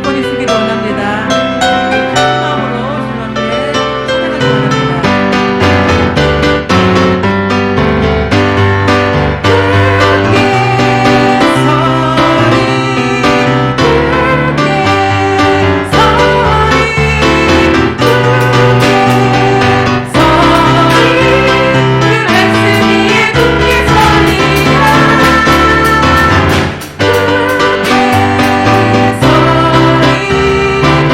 주권 있으기를 원합니다. 큰 마음으로 주님 앞에 찬양하기 바랍니다. 그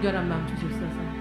정결한 마음 주시옵소서.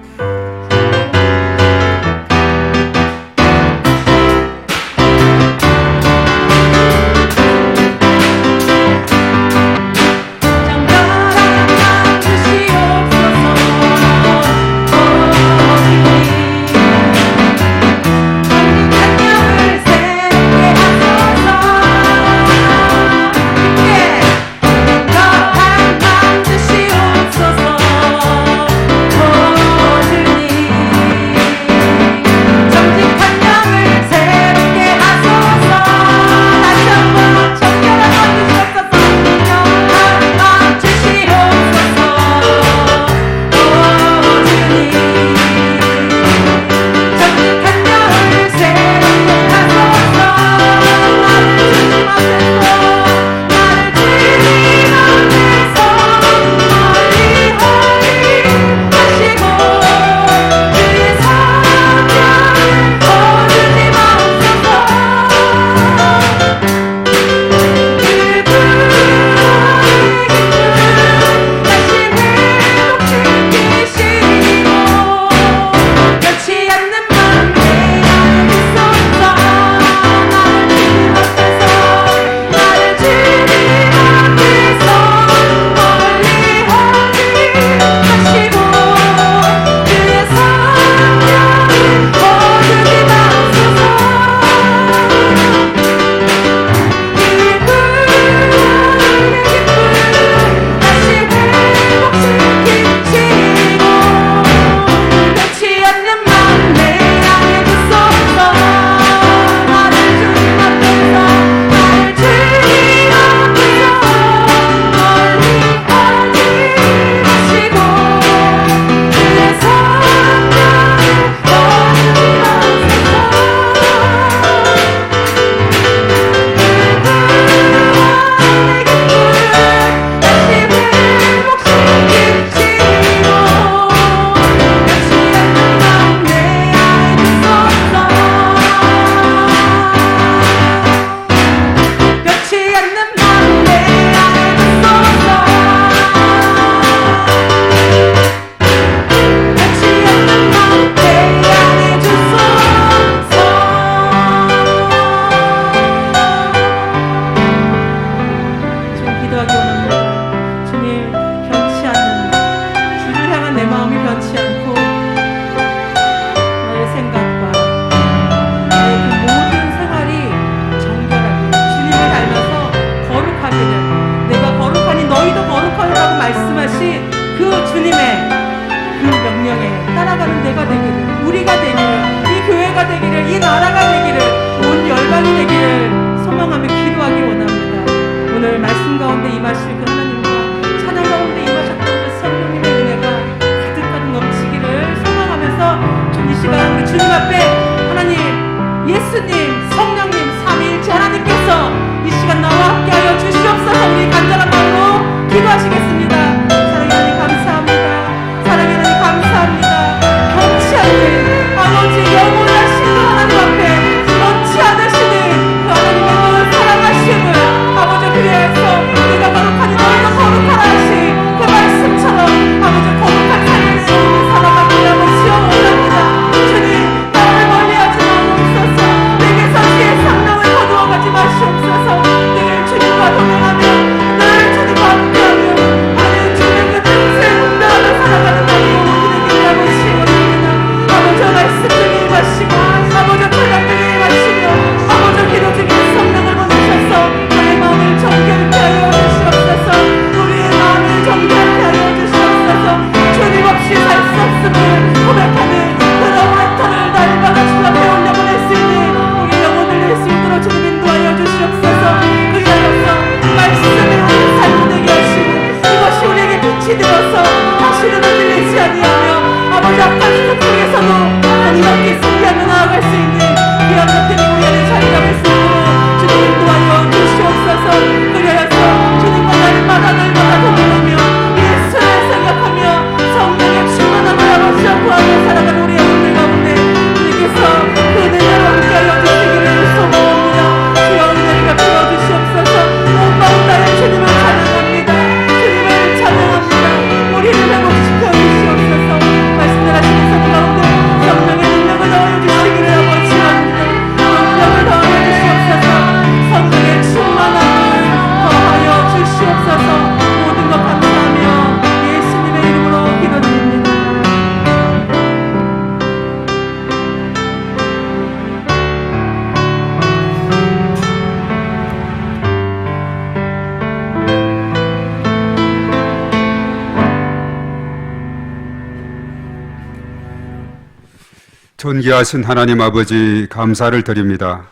존귀하신 하나님 아버지 감사를 드립니다.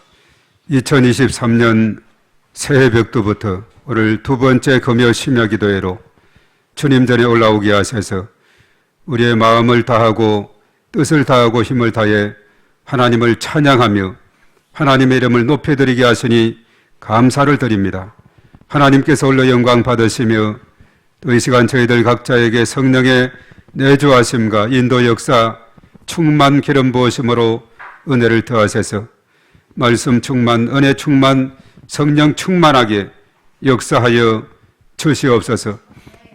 2023년 새해 벽두부터 오늘 두 번째 금요 심야 기도회로 주님 전에 올라오게 하셔서 우리의 마음을 다하고 뜻을 다하고 힘을 다해 하나님을 찬양하며 하나님의 이름을 높여드리게 하시니 감사를 드립니다. 하나님께서 홀로 영광 받으시며 또 이 시간 저희들 각자에게 성령의 내주하심과 인도 역사 충만 기름 부으심으로 은혜를 더하셔서 말씀 충만, 은혜 충만, 성령 충만하게 역사하여 주시옵소서.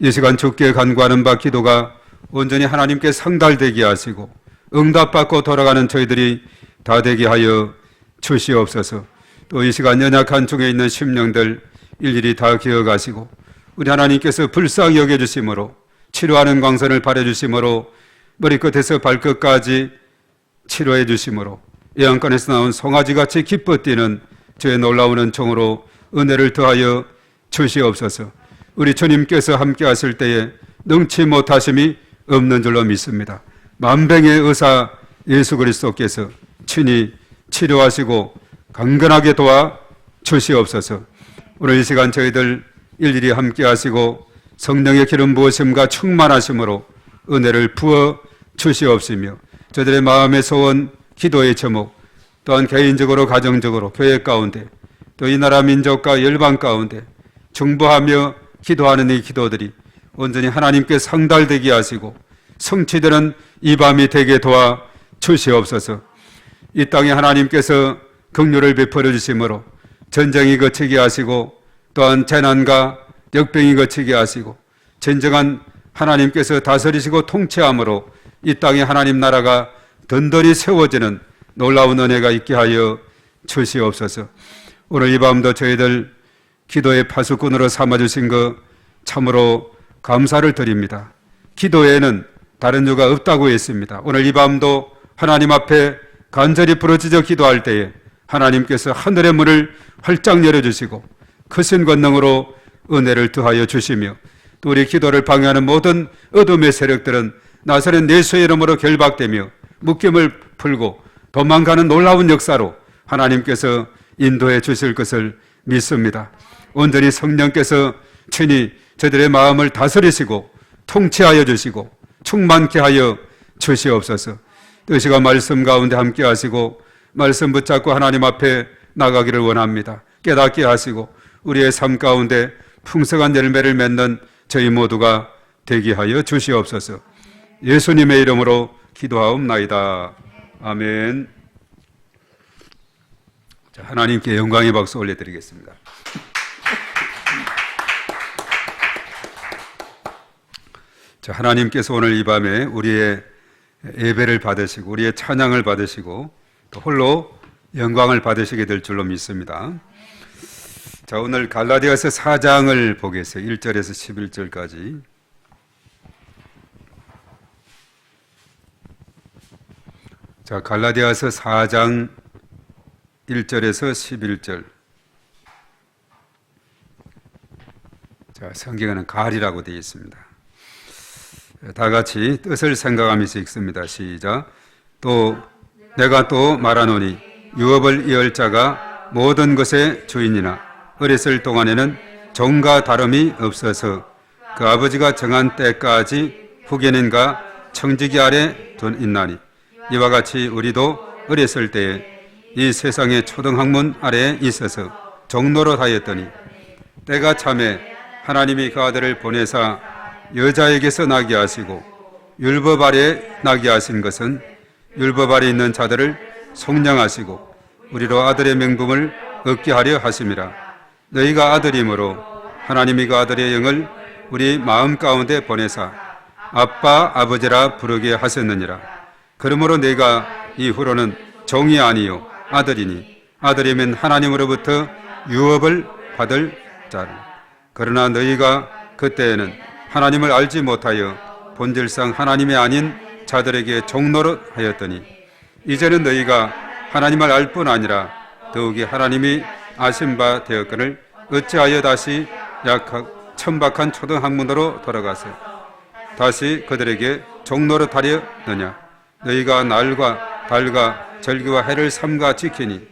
이 시간 주께 간구하는 바 기도가 온전히 하나님께 상달되게 하시고 응답받고 돌아가는 저희들이 다 되게 하여 주시옵소서. 또 이 시간 연약한 중에 있는 심령들 일일이 다 기억하시고 우리 하나님께서 불쌍히 여겨주심으로 치료하는 광선을 발해주심으로 머리끝에서 발끝까지 치료해 주심으로 예언권에서 나온 송아지같이 기뻐 뛰는 주의 놀라운 은총으로 은혜를 더하여 주시옵소서. 우리 주님께서 함께 하실 때에 능치 못하심이 없는 줄로 믿습니다. 만병의 의사 예수 그리스도께서 친히 치료하시고 강건하게 도와 주시옵소서. 오늘 이 시간 저희들 일일이 함께 하시고 성령의 기름 부으심과 충만하심으로 은혜를 부어 주시옵시며 저들의 마음의 소원, 기도의 제목, 또한 개인적으로 가정적으로 교회 가운데 또 이 나라 민족과 열방 가운데 중보하며 기도하는 이 기도들이 온전히 하나님께 상달되게 하시고 성취되는 이 밤이 되게 도와 주시옵소서. 이 땅에 하나님께서 긍휼을 베풀어 주심으로 전쟁이 거치게 하시고 또한 재난과 역병이 거치게 하시고 진정한 하나님께서 다스리시고 통치함으로 이 땅에 하나님 나라가 든든히 세워지는 놀라운 은혜가 있게 하여 주시옵소서. 오늘 이 밤도 저희들 기도의 파수꾼으로 삼아주신 것 참으로 감사를 드립니다. 기도에는 다른 이유가 없다고 했습니다. 오늘 이 밤도 하나님 앞에 간절히 부르짖어 기도할 때에 하나님께서 하늘의 문을 활짝 열어주시고 크신 권능으로 은혜를 더하여 주시며 또 우리 기도를 방해하는 모든 어둠의 세력들은 나사렛 예수의 이름으로 결박되며 묶임을 풀고 도망가는 놀라운 역사로 하나님께서 인도해 주실 것을 믿습니다. 온전히 성령께서 친히 저들의 마음을 다스리시고 통치하여 주시고 충만케 하여 주시옵소서. 이 시간 말씀 가운데 함께 하시고 말씀 붙잡고 하나님 앞에 나가기를 원합니다. 깨닫게 하시고 우리의 삶 가운데 풍성한 열매를 맺는 저희 모두가 되게 하여 주시옵소서. 예수님의 이름으로 기도하옵나이다. 아멘. 자, 하나님께 영광의 박수 올려드리겠습니다. 자, 하나님께서 오늘 이 밤에 우리의 예배를 받으시고 우리의 찬양을 받으시고 또 홀로 영광을 받으시게 될 줄로 믿습니다. 자, 오늘 갈라디아서 4장을 보겠어요. 1절에서 11절까지. 자, 갈라디아서 4장 1절에서 11절. 자, 성경에는 갈이라고 되어 있습니다. 다 같이 뜻을 생각하면서 읽습니다. 시작. 또 내가 또 말하노니 유업을 이을 자가 모든 것의 주인이나 어렸을 동안에는 종과 다름이 없어서 그 아버지가 정한 때까지 후계는가 청지기 아래 둔 있나니 이와 같이 우리도 어렸을 때에 이 세상의 초등학문 아래에 있어서 종노릇 하였더니 때가 참에 하나님이 그 아들을 보내사 여자에게서 나게 하시고 율법 아래에 나게 하신 것은 율법 아래에 있는 자들을 속량하시고 우리로 아들의 명분을 얻게 하려 하심이라. 너희가 아들이므로 하나님이 그 아들의 영을 우리 마음 가운데 보내사 아빠 아버지라 부르게 하셨느니라. 그러므로 내가 이후로는 종이 아니요 아들이니 아들이면 하나님으로부터 유업을 받을 자를. 그러나 너희가 그때에는 하나님을 알지 못하여 본질상 하나님이 아닌 자들에게 종노릇 하였더니 이제는 너희가 하나님을 알 뿐 아니라 더욱이 하나님이 아신 바 되었거늘 어찌하여 다시 천박한 초등학문으로 돌아가서 다시 그들에게 종노릇 하려느냐. 너희가 날과 달과 절기와 해를 삼가 지키니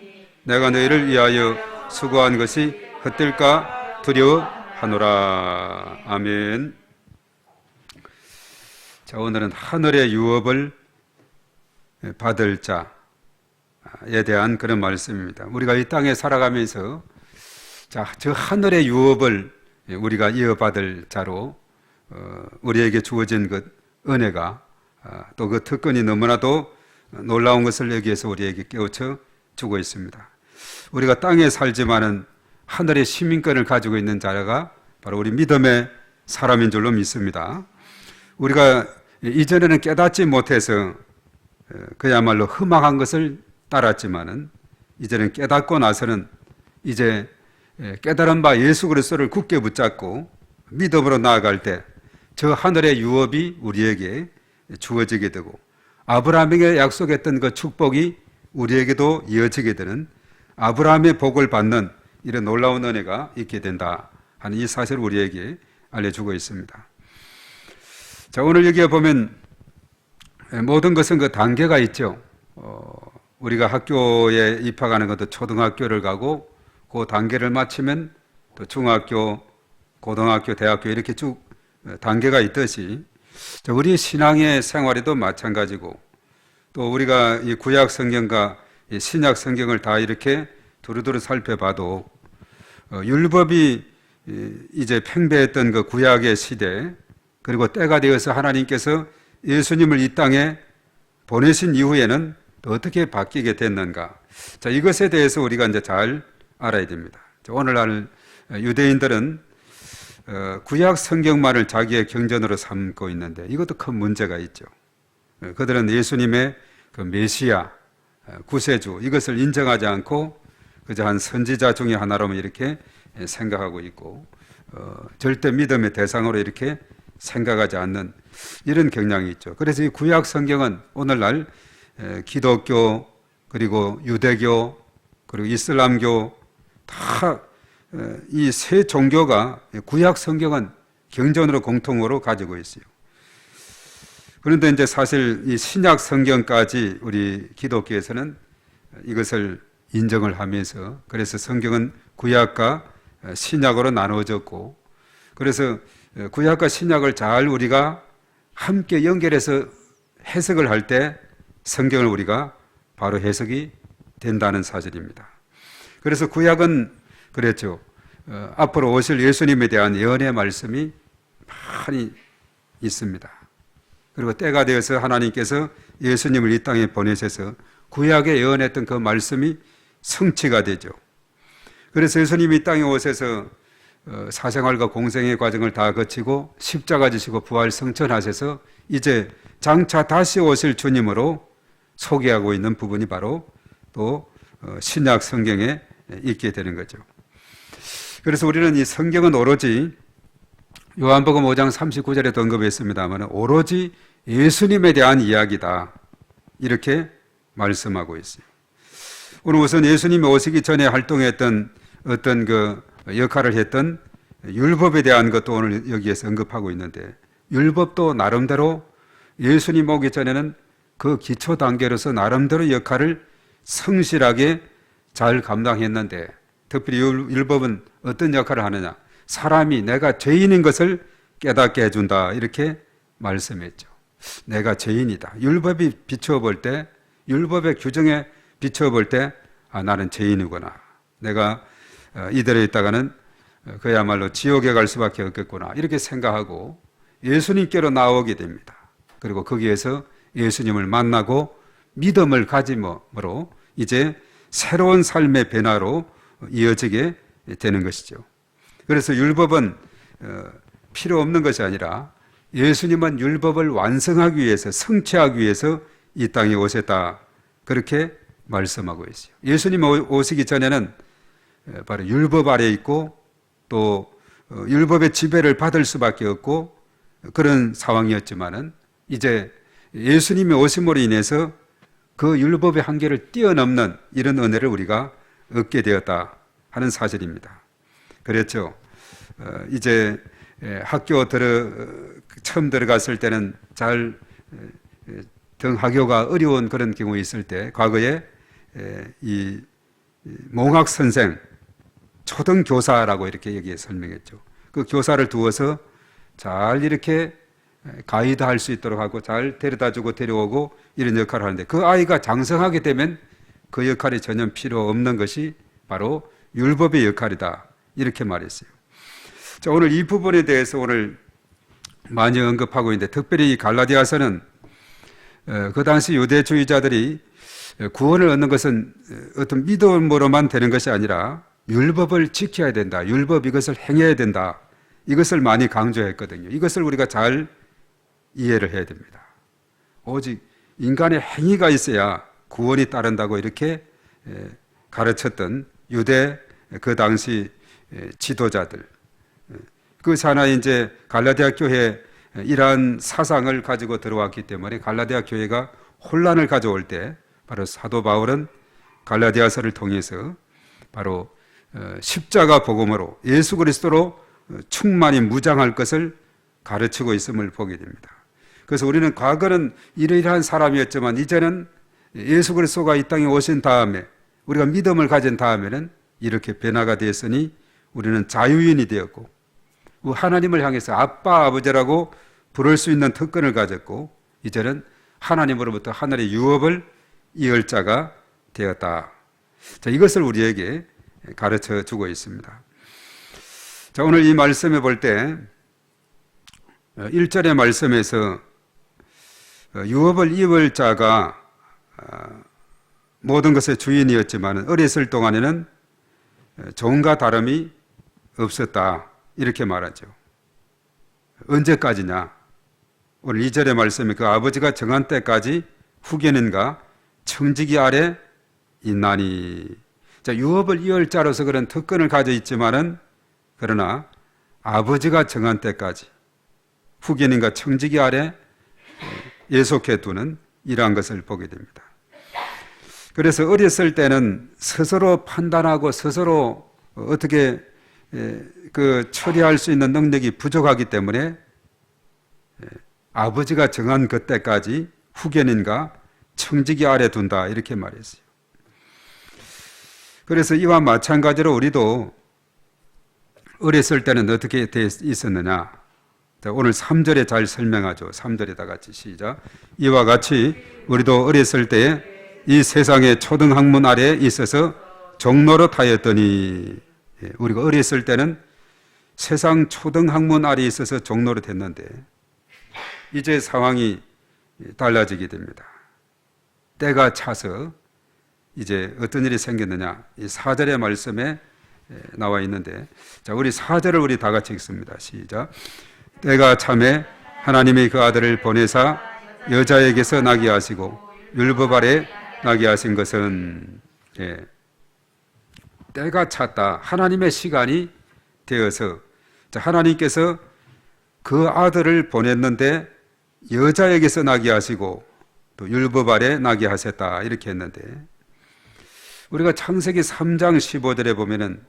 내가 너희를 위하여 수고한 것이 헛될까 두려워하노라. 아멘. 자, 오늘은 하늘의 유업을 받을 자에 대한 그런 말씀입니다. 우리가 이 땅에 살아가면서 저 하늘의 유업을 우리가 이어받을 자로 우리에게 주어진 그 은혜가 또 그 특권이 너무나도 놀라운 것을 여기에서 우리에게 깨우쳐 주고 있습니다. 우리가 땅에 살지만은 하늘의 시민권을 가지고 있는 자가 바로 우리 믿음의 사람인 줄로 믿습니다. 우리가 이전에는 깨닫지 못해서 그야말로 흠악한 것을 따랐지만은 이제는 깨닫고 나서는 이제 깨달은 바 예수 그리스도를 굳게 붙잡고 믿음으로 나아갈 때 저 하늘의 유업이 우리에게 주어지게 되고 아브라함에게 약속했던 그 축복이 우리에게도 이어지게 되는 아브라함의 복을 받는 이런 놀라운 은혜가 있게 된다 하는 이 사실을 우리에게 알려주고 있습니다. 자, 오늘 여기에 보면 모든 것은 그 단계가 있죠. 우리가 학교에 입학하는 것도 초등학교를 가고 그 단계를 마치면 또 중학교, 고등학교, 대학교 이렇게 쭉 단계가 있듯이 우리의 신앙의 생활에도 마찬가지고 또 우리가 이 구약 성경과 이 신약 성경을 다 이렇게 두루두루 살펴봐도 율법이 이제 팽배했던 그 구약의 시대 그리고 때가 되어서 하나님께서 예수님을 이 땅에 보내신 이후에는 또 어떻게 바뀌게 됐는가. 자, 이것에 대해서 우리가 이제 잘 알아야 됩니다. 오늘날 유대인들은 구약 성경만을 자기의 경전으로 삼고 있는데 이것도 큰 문제가 있죠. 그들은 예수님의 그 메시아, 구세주 이것을 인정하지 않고 그저 한 선지자 중에 하나로만 이렇게 생각하고 있고 절대 믿음의 대상으로 이렇게 생각하지 않는 이런 경향이 있죠. 그래서 이 구약 성경은 오늘날 기독교 그리고 유대교 그리고 이슬람교 다 이 세 종교가 구약 성경은 경전으로 공통으로 가지고 있어요. 그런데 이제 사실 이 신약 성경까지 우리 기독교에서는 이것을 인정을 하면서 그래서 성경은 구약과 신약으로 나누어졌고 그래서 구약과 신약을 잘 우리가 함께 연결해서 해석을 할 때 성경을 우리가 바로 해석이 된다는 사실입니다. 그래서 구약은 그랬죠. 앞으로 오실 예수님에 대한 예언의 말씀이 많이 있습니다. 그리고 때가 되어서 하나님께서 예수님을 이 땅에 보내셔서 구약에 예언했던 그 말씀이 성취가 되죠. 그래서 예수님이 이 땅에 오셔서 사생활과 공생의 과정을 다 거치고 십자가 지시고 부활 성천하셔서 이제 장차 다시 오실 주님으로 소개하고 있는 부분이 바로 또 신약 성경에 있게 되는 거죠. 그래서 우리는 이 성경은 오로지 요한복음 5장 39절에도 언급했습니다만 오로지 예수님에 대한 이야기다 이렇게 말씀하고 있어요. 오늘 우선 예수님이 오시기 전에 활동했던 어떤 그 역할을 했던 율법에 대한 것도 오늘 여기에서 언급하고 있는데 율법도 나름대로 예수님 오기 전에는 그 기초 단계로서 나름대로 역할을 성실하게 잘 감당했는데 특별히 율법은 어떤 역할을 하느냐 사람이 내가 죄인인 것을 깨닫게 해준다 이렇게 말씀했죠. 내가 죄인이다. 율법이 비추어 볼 때 율법의 규정에 비추어 볼 때 나는 죄인이구나. 내가 이대로 있다가는 그야말로 지옥에 갈 수밖에 없겠구나 이렇게 생각하고 예수님께로 나오게 됩니다. 그리고 거기에서 예수님을 만나고 믿음을 가짐으로 이제 새로운 삶의 변화로 이어지게 되는 것이죠. 그래서 율법은 필요 없는 것이 아니라 예수님은 율법을 완성하기 위해서 성취하기 위해서 이 땅에 오셨다 그렇게 말씀하고 있어요. 예수님 오시기 전에는 바로 율법 아래 있고 또 율법의 지배를 받을 수밖에 없고 그런 상황이었지만은 이제 예수님이 오심으로 인해서 그 율법의 한계를 뛰어넘는 이런 은혜를 우리가 얻게 되었다 하는 사실입니다. 그랬죠. 이제 학교 처음 들어갔을 때는 잘 등하교가 어려운 그런 경우에 있을 때 과거에 이 몽학 선생, 초등교사라고 이렇게 여기에 설명했죠. 그 교사를 두어서 잘 이렇게 가이드 할 수 있도록 하고 잘 데려다주고 데려오고 이런 역할을 하는데 그 아이가 장성하게 되면 그 역할이 전혀 필요 없는 것이 바로 율법의 역할이다. 이렇게 말했어요. 자, 오늘 이 부분에 대해서 오늘 많이 언급하고 있는데 특별히 이 갈라디아서는 그 당시 유대주의자들이 구원을 얻는 것은 어떤 믿음으로만 되는 것이 아니라 율법을 지켜야 된다. 율법 이것을 행해야 된다. 이것을 많이 강조했거든요. 이것을 우리가 잘 이해를 해야 됩니다. 오직 인간의 행위가 있어야 구원이 따른다고 이렇게 가르쳤던 유대 그 당시 지도자들. 그 산하에 이제 갈라디아 교회에 이러한 사상을 가지고 들어왔기 때문에 갈라디아 교회가 혼란을 가져올 때 바로 사도 바울은 갈라디아서를 통해서 바로 십자가 복음으로 예수 그리스도로 충만히 무장할 것을 가르치고 있음을 보게 됩니다. 그래서 우리는 과거는 이러이러한 사람이었지만 이제는 예수 그리스도가 이 땅에 오신 다음에 우리가 믿음을 가진 다음에는 이렇게 변화가 되었으니 우리는 자유인이 되었고 하나님을 향해서 아빠 아버지라고 부를 수 있는 특권을 가졌고 이제는 하나님으로부터 하늘의 유업을 이을 자가 되었다. 자, 이것을 우리에게 가르쳐 주고 있습니다. 자, 오늘 이 말씀에 볼 때 1절의 말씀에서 유업을 이을 자가 모든 것의 주인이었지만 어렸을 동안에는 종과 다름이 없었다. 이렇게 말하죠. 언제까지냐? 오늘 2절의 말씀에 그 아버지가 정한 때까지 후계는가 청지기 아래 있나니. 자, 유업을 이을 자로서 그런 특권을 가져 있지만은 그러나 아버지가 정한 때까지 후계는가 청지기 아래 예속해 두는 이러한 것을 보게 됩니다. 그래서 어렸을 때는 스스로 판단하고 스스로 어떻게 그 처리할 수 있는 능력이 부족하기 때문에 아버지가 정한 그때까지 후견인과 청지기 아래 둔다 이렇게 말했어요. 그래서 이와 마찬가지로 우리도 어렸을 때는 어떻게 돼 있었느냐. 오늘 3절에 잘 설명하죠. 3절에 다 같이 시작. 이와 같이 우리도 어렸을 때에 이 세상의 초등학문 아래에 있어서 종노릇하였더니 우리가 어렸을 때는 세상 초등학문 아래에 있어서 종노릇했는데 이제 상황이 달라지게 됩니다. 때가 차서 이제 어떤 일이 생겼느냐. 이 4절의 말씀에 나와 있는데 자, 우리 4절을 우리 다 같이 읽습니다. 시작. 때가 참에 하나님이 그 아들을 보내사 여자에게서 나게 하시고 율법 아래 나게 하신 것은 때가 찼다. 하나님의 시간이 되어서 자, 하나님께서 그 아들을 보냈는데 여자에게서 나게 하시고 또 율법 아래 나게 하셨다 이렇게 했는데 우리가 창세기 3장 15절에 보면은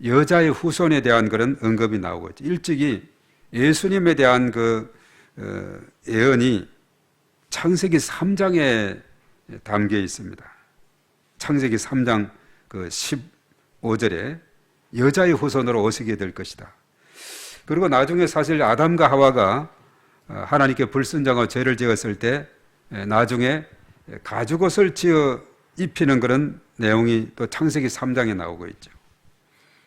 여자의 후손에 대한 그런 언급이 나오고 있죠. 일찍이 예수님에 대한 그 예언이 창세기 3장에 담겨 있습니다. 창세기 3장 그 15절에 여자의 후손으로 오시게 될 것이다. 그리고 나중에 사실 아담과 하와가 하나님께 불순종하고 죄를 지었을 때 나중에 가죽옷을 지어 입히는 그런 내용이 또 창세기 3장에 나오고 있죠.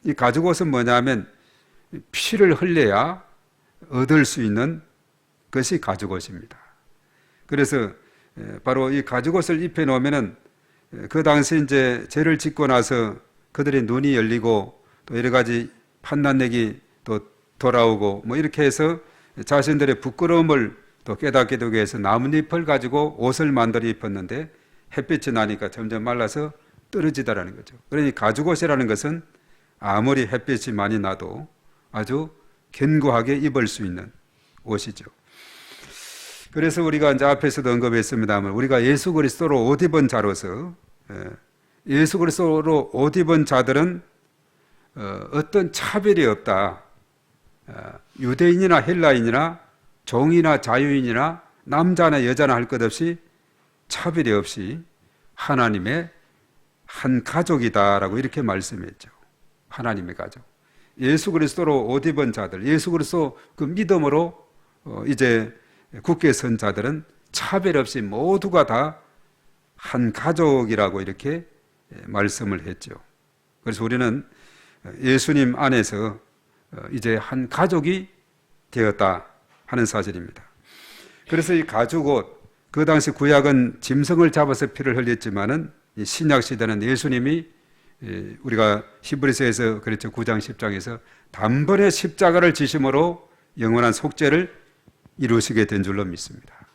이 가죽옷은 뭐냐면 피를 흘려야 얻을 수 있는 것이 가죽옷입니다. 그래서 바로 이 가죽옷을 입혀 놓으면은 그 당시 이제 죄를 짓고 나서 그들의 눈이 열리고 또 여러 가지 판단력이 또 돌아오고 뭐 이렇게 해서 자신들의 부끄러움을 또 깨닫게 되기 위해서 나뭇잎을 가지고 옷을 만들어 입었는데 햇빛이 나니까 점점 말라서 떨어지다라는 거죠. 그러니 가죽옷이라는 것은 아무리 햇빛이 많이 나도 아주 견고하게 입을 수 있는 옷이죠. 그래서 우리가 이제 앞에서도 언급했습니다만 우리가 예수 그리스도로 옷 입은 자로서 예수 그리스도로 옷 입은 자들은 어떤 차별이 없다. 유대인이나 헬라인이나 종이나 자유인이나 남자나 여자나 할 것 없이 차별이 없이 하나님의 한 가족이다라고 이렇게 말씀했죠. 하나님의 가족. 예수 그리스도로 옷 입은 자들, 예수 그리스도 그 믿음으로 이제 굳게 선 자들은 차별 없이 모두가 다 한 가족이라고 이렇게 말씀을 했죠. 그래서 우리는 예수님 안에서 이제 한 가족이 되었다 하는 사실입니다. 그래서 이 가죽옷, 그 당시 구약은 짐승을 잡아서 피를 흘렸지만은 이 신약 시대는 예수님이 우리가 히브리서에서 그랬죠. 9장 10장에서 단번에 십자가를 지심으로 영원한 속죄를 이루시게 된 줄로 믿습니다.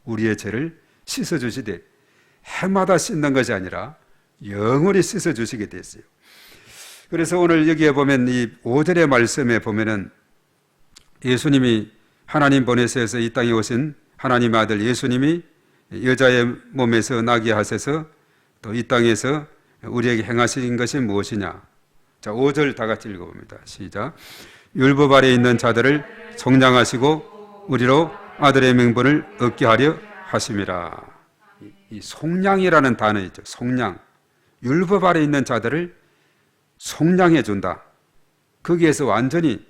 우리의 죄를 씻어주시되 해마다 씻는 것이 아니라 영원히 씻어주시게 됐어요. 그래서 오늘 여기에 보면 이 5절의 말씀에 보면은 예수님이 하나님 보내셔서 이 땅에 오신 하나님의 아들 예수님이 여자의 몸에서 나게 하셔서 또 이 땅에서 우리에게 행하신 것이 무엇이냐. 자, 5절 다 같이 읽어봅니다. 시작. 율법 아래 있는 자들을 속량하시고 우리로 아들의 명분을 얻게 하려 하심이라. 이 속량이라는 단어 있죠. 속량. 율법 아래 있는 자들을 속량해 준다. 거기에서 완전히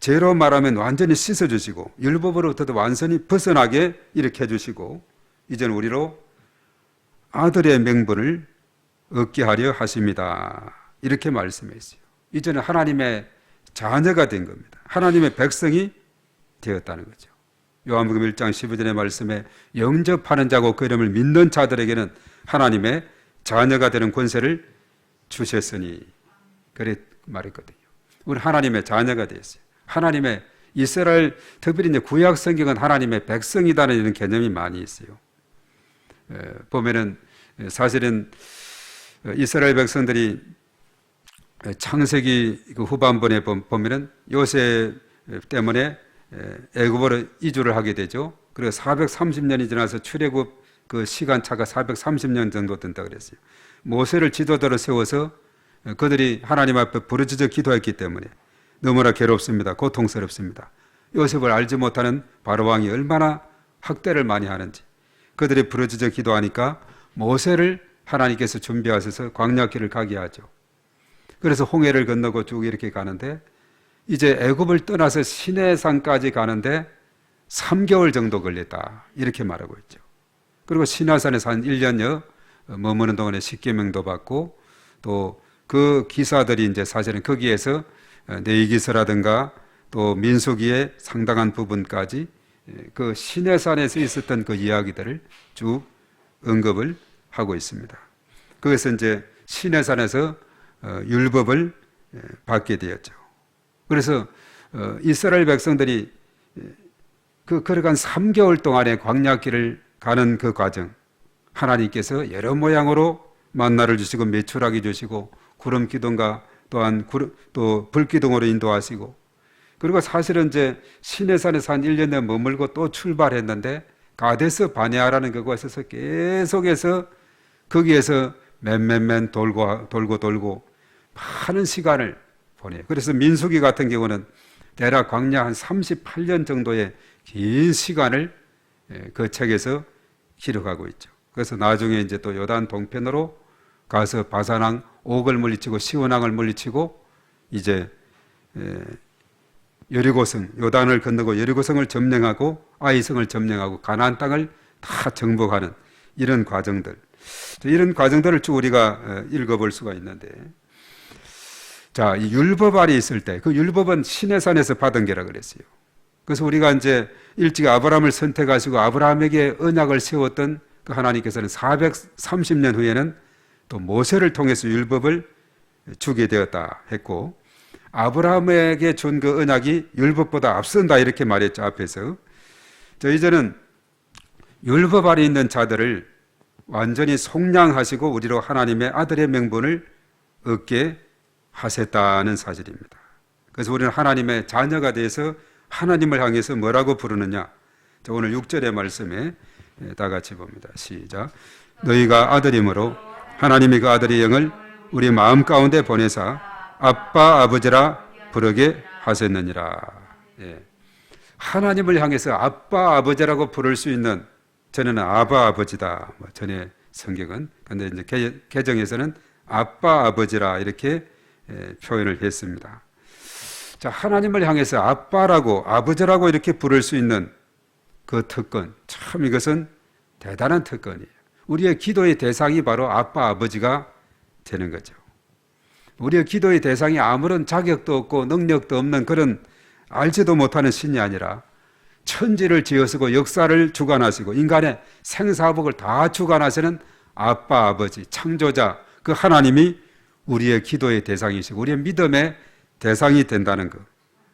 죄로 말하면 완전히 씻어주시고 율법으로부터도 완전히 벗어나게 이렇게 해주시고 이제는 우리로 아들의 명분을 얻게 하려 하십니다. 이렇게 말씀했어요. 이제는 하나님의 자녀가 된 겁니다. 하나님의 백성이 되었다는 거죠. 요한복음 1장 15절의 말씀에 영접하는 자고 그 이름을 믿는 자들에게는 하나님의 자녀가 되는 권세를 주셨으니 그래 말했거든요. 우리 하나님의 자녀가 되었어요. 하나님의 이스라엘, 특별히 이제 구약 성경은 하나님의 백성이라는 이런 개념이 많이 있어요. 보면은 사실은 이스라엘 백성들이 창세기 그 후반부에 보면은 요셉 때문에 애굽으로 이주를 하게 되죠. 그리고 430년이 지나서 출애굽 그 시간차가 430년 정도 된다 그랬어요. 모세를 지도자로 세워서 그들이 하나님 앞에 부르짖어 기도했기 때문에 너무나 괴롭습니다. 고통스럽습니다. 요셉을 알지 못하는 바로 왕이 얼마나 학대를 많이 하는지 그들이 부르짖어 기도하니까 모세를 하나님께서 준비하셔서 광야길을 가게 하죠. 그래서 홍해를 건너고 쭉 이렇게 가는데 이제 애굽을 떠나서 시내산까지 가는데 3개월 정도 걸렸다 이렇게 말하고 있죠. 그리고 시내산에서 한 1년여 머무는 동안에 십계명도 받고 또 그 기사들이 이제 사실은 거기에서 내기서라든가 또 민수기의 상당한 부분까지 그 시내산에서 있었던 그 이야기들을 쭉 언급을 하고 있습니다. 그래서 이제 시내산에서 율법을 받게 되었죠. 그래서 이스라엘 백성들이 그 걸어간 3개월 동안의 광야길을 가는 그 과정, 하나님께서 여러 모양으로 만나를 주시고 메추라기 주시고 구름 기둥과 또한 또 불기둥으로 인도하시고 그리고 사실은 이제 시내산에서 한 1년에 머물고 또 출발했는데 가데스 바네아라는 그곳에서 계속해서 거기에서 맨 돌고 많은 시간을 보내요. 그래서 민수기 같은 경우는 대략 광야 한 38년 정도의 긴 시간을 그 책에서 기록하고 있죠. 그래서 나중에 이제 또 요단 동편으로 가서 바산왕 옥을 물리치고 시온왕을 물리치고 이제 여리고성 요단을 건너고 여리고성을 점령하고 아이성을 점령하고 가나안 땅을 다 정복하는 이런 과정들, 이런 과정들을 쭉 우리가 읽어볼 수가 있는데, 자, 이 율법 아래 있을 때 그 율법은 시내산에서 받은 게라 그랬어요. 그래서 우리가 이제 일찍 아브라함을 선택하시고 아브라함에게 언약을 세웠던 그 하나님께서는 430년 후에는 또 모세를 통해서 율법을 주게 되었다 했고 아브라함에게 준 그 언약이 율법보다 앞선다 이렇게 말했죠. 앞에서. 이제는 율법 아래 있는 자들을 완전히 속량하시고 우리로 하나님의 아들의 명분을 얻게 하셨다는 사실입니다. 그래서 우리는 하나님의 자녀가 돼서 하나님을 향해서 뭐라고 부르느냐. 오늘 6절의 말씀에 다 같이 봅니다. 시작. 너희가 아들이므로 하나님이 그 아들의 영을 우리 마음 가운데 보내사 아빠 아버지라 부르게 하셨느니라. 예. 하나님을 향해서 아빠 아버지라고 부를 수 있는 전에는 아바 아버지다. 뭐 전에 성경은. 근데 이제 개정에서는 아빠 아버지라 이렇게 표현을 했습니다. 자, 하나님을 향해서 아빠라고 아버지라고 이렇게 부를 수 있는 그 특권, 참 이것은 대단한 특권이에요. 우리의 기도의 대상이 바로 아빠 아버지가 되는 거죠. 우리의 기도의 대상이 아무런 자격도 없고 능력도 없는 그런 알지도 못하는 신이 아니라 천지를 지으시고 역사를 주관하시고 인간의 생사복을 다 주관하시는 아빠 아버지 창조자 그 하나님이 우리의 기도의 대상이시고 우리의 믿음의 대상이 된다는 것,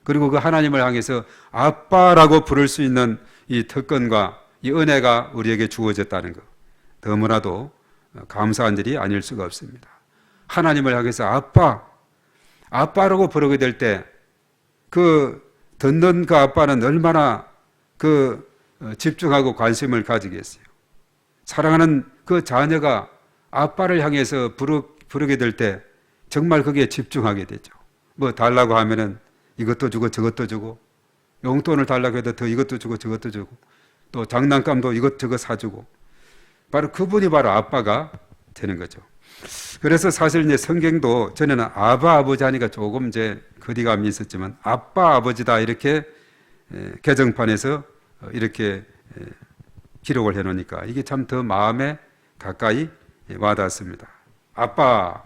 그리고 그 하나님을 향해서 아빠라고 부를 수 있는 이 특권과 이 은혜가 우리에게 주어졌다는 것, 너무나도 감사한 일이 아닐 수가 없습니다. 하나님을 향해서 아빠라고 부르게 될 때 그 듣는 그 아빠는 얼마나 집중하고 관심을 가지겠어요. 사랑하는 그 자녀가 아빠를 향해서 부르게 될 때 정말 거기에 집중하게 되죠. 뭐 달라고 하면은 이것도 주고 저것도 주고, 용돈을 달라고 해도 더 이것도 주고 저것도 주고, 또 장난감도 이것저것 사주고, 바로 그분이 바로 아빠가 되는 거죠. 그래서 사실 이제 성경도 전에는 아바 아버지 하니까 조금 이제 거리감이 있었지만 아빠 아버지다 이렇게 개정판에서 이렇게 기록을 해 놓으니까 이게 참 더 마음에 가까이 와닿습니다. 아빠,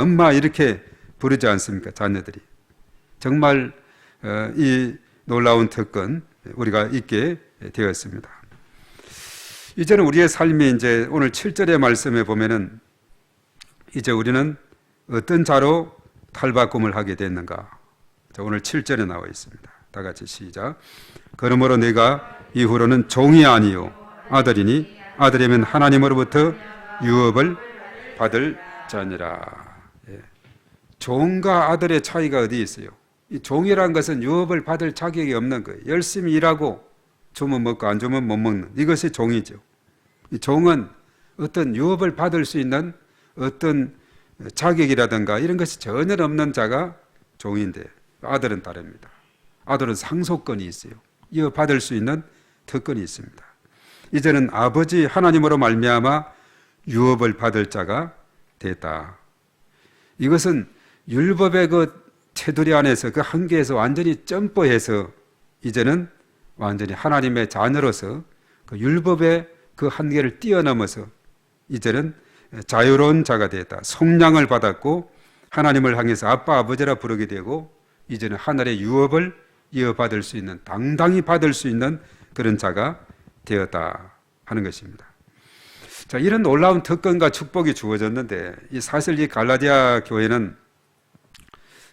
엄마 이렇게 부르지 않습니까? 자녀들이. 정말 이 놀라운 특권 우리가 있게 되었습니다. 이제는 우리의 삶이 이제 오늘 7절의 말씀에 보면은 이제 우리는 어떤 자로 탈바꿈을 하게 됐는가? 자, 오늘 7절에 나와 있습니다. 다 같이 시작. 그러므로 내가 이후로는 종이 아니요 아들이니 아들이면 하나님으로부터 유업을 받을 자니라. 예. 종과 아들의 차이가 어디 있어요? 이 종이란 것은 유업을 받을 자격이 없는 거예요. 열심히 일하고 주면 먹고 안 주면 못 먹는 이것이 종이죠. 이 종은 어떤 유업을 받을 수 있는 어떤 자격이라든가 이런 것이 전혀 없는 자가 종인데 아들은 다릅니다. 아들은 상속권이 있어요. 이어받을 수 있는 특권이 있습니다. 이제는 아버지 하나님으로 말미암아 유업을 받을 자가 됐다. 이것은 율법의 그 테두리 안에서 그 한계에서 완전히 점프해서 이제는 완전히 하나님의 자녀로서 그 율법의 그 한계를 뛰어넘어서 이제는 자유로운 자가 되었다. 속량을 받았고 하나님을 향해서 아빠 아버지라 부르게 되고 이제는 하늘의 유업을 이어받을 수 있는 당당히 받을 수 있는 그런 자가 되었다 하는 것입니다. 자, 이런 놀라운 특권과 축복이 주어졌는데 사실 이 갈라디아 교회는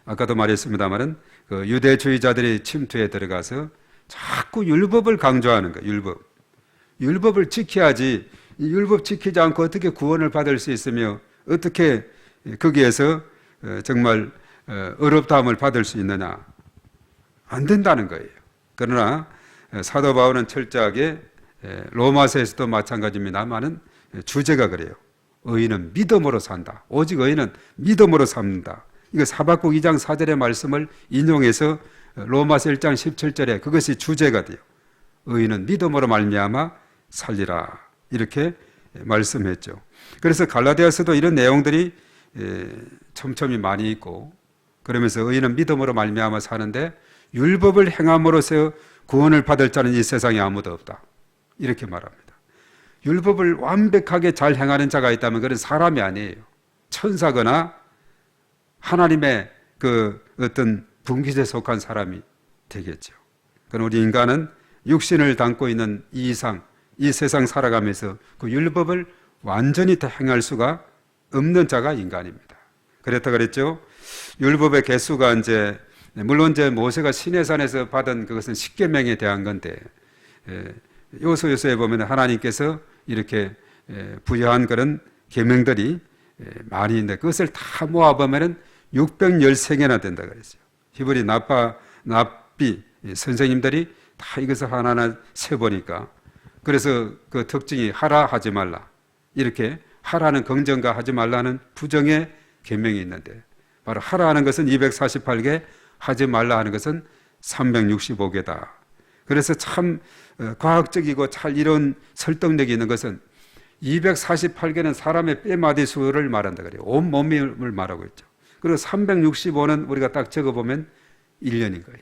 아까도 말했습니다마는 그 유대주의자들이 침투에 들어가서 자꾸 율법을 강조하는 거예요. 율법을 지켜야지 이 율법 지키지 않고 어떻게 구원을 받을 수 있으며 어떻게 거기에서 정말 의롭다함을 받을 수 있느냐. 안 된다는 거예요. 그러나 사도 바울은 철저하게 로마서에서도 마찬가지입니다만은 주제가 그래요. 의인은 믿음으로 산다. 오직 의인은 믿음으로 삽니다. 이거 사박국 2장 4절의 말씀을 인용해서 로마서 1장 17절에 그것이 주제가 돼요. 의인은 믿음으로 말미암아 살리라. 이렇게 말씀했죠. 그래서 갈라디아서도 이런 내용들이 촘촘히 많이 있고 그러면서 의인은 믿음으로 말미암아 사는데 율법을 행함으로써 구원을 받을 자는 이 세상에 아무도 없다. 이렇게 말합니다. 율법을 완벽하게 잘 행하는 자가 있다면 그런 사람이 아니에요. 천사거나 하나님의 그 어떤 분깃에 속한 사람이 되겠죠. 그럼 우리 인간은 육신을 담고 있는 이 이상, 이 세상 살아가면서 그 율법을 완전히 다 행할 수가 없는 자가 인간입니다. 그랬다 그랬죠. 율법의 개수가 이제 물론 이제 모세가 시내산에서 받은 그것은 십계명에 대한 건데 요소에 보면 하나님께서 이렇게 부여한 그런 계명들이 많이 있는데 그것을 다 모아보면 613개나 된다 그랬어요. 히브리 납비 선생님들이 다 이것을 하나하나 세보니까 그래서 그 특징이 하라 하지 말라 이렇게 하라는 긍정과 하지 말라는 부정의 계명이 있는데 바로 하라 하는 것은 248개 하지 말라 하는 것은 365개다. 그래서 참 과학적이고 잘 이론 설득력이 있는 것은 248개는 사람의 뼈마디 수를 말한다 그래요. 온 몸을 말하고 있죠. 그리고 365는 우리가 딱 적어보면 1년인 거예요.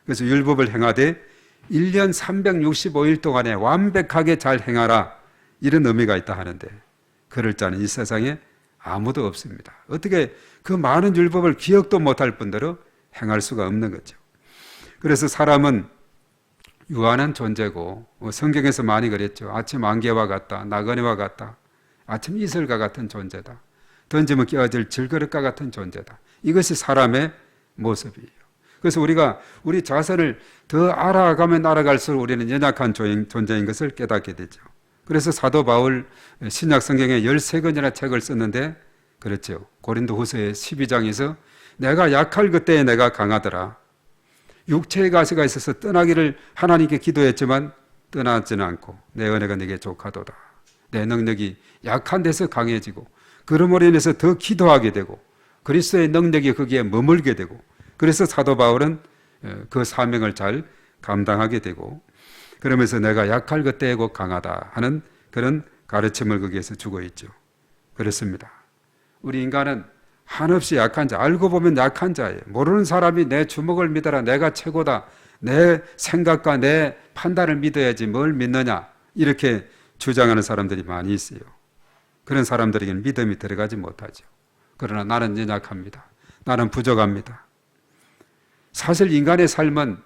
그래서 율법을 행하되 1년 365일 동안에 완벽하게 잘 행하라, 이런 의미가 있다 하는데, 그럴 자는 이 세상에 아무도 없습니다. 어떻게 그 많은 율법을 기억도 못할 뿐더러 행할 수가 없는 거죠. 그래서 사람은 유한한 존재고, 성경에서 많이 그랬죠. 아침 안개와 같다, 나그네와 같다, 아침 이슬과 같은 존재다, 던지면 깨어질 질그릇과 같은 존재다. 이것이 사람의 모습이에요. 그래서 우리가 우리 자신을 더 알아가면 알아갈수록 우리는 연약한 존재인 것을 깨닫게 되죠. 그래서 사도 바울 신약 성경에 13권이나 책을 썼는데, 그렇죠. 고린도 후서의 12장에서 내가 약할 그때에 내가 강하더라. 육체의 가시가 있어서 떠나기를 하나님께 기도했지만 떠나지는 않고 내 은혜가 내게 족하도다. 내 능력이 약한 데서 강해지고, 그러므로 인해서 더 기도하게 되고 그리스도의 능력이 거기에 머물게 되고, 그래서 사도 바울은 그 사명을 잘 감당하게 되고, 그러면서 내가 약할 그때에 곧 강하다 하는 그런 가르침을 거기에서 주고 있죠. 그렇습니다. 우리 인간은 한없이 약한 자, 알고 보면 약한 자예요. 모르는 사람이 내 주먹을 믿어라, 내가 최고다, 내 생각과 내 판단을 믿어야지 뭘 믿느냐, 이렇게 주장하는 사람들이 많이 있어요. 그런 사람들에게는 믿음이 들어가지 못하죠. 그러나 나는 연약합니다. 나는 부족합니다. 사실 인간의 삶은